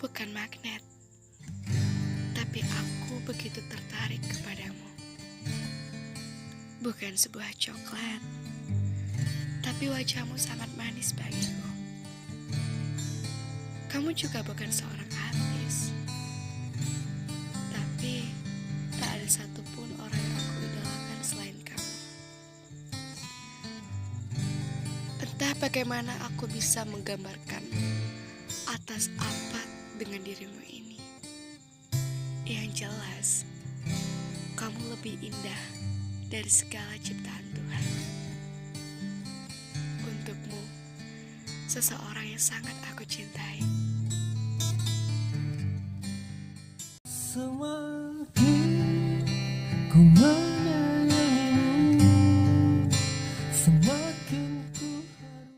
bukan magnet, tapi aku begitu tertarik kepadamu. Bukan sebuah coklat, tapi wajahmu sangat manis bagiku. Kamu juga bukan seorang artis, tapi tak ada satupun orang yang aku idolakan selain kamu. Entah bagaimana aku bisa menggambarkanmu atas apa dengan dirimu ini. Yang jelas, kamu lebih indah dari segala ciptaan Tuhan. Untukmu, seseorang yang sangat aku cintai. Semakin ku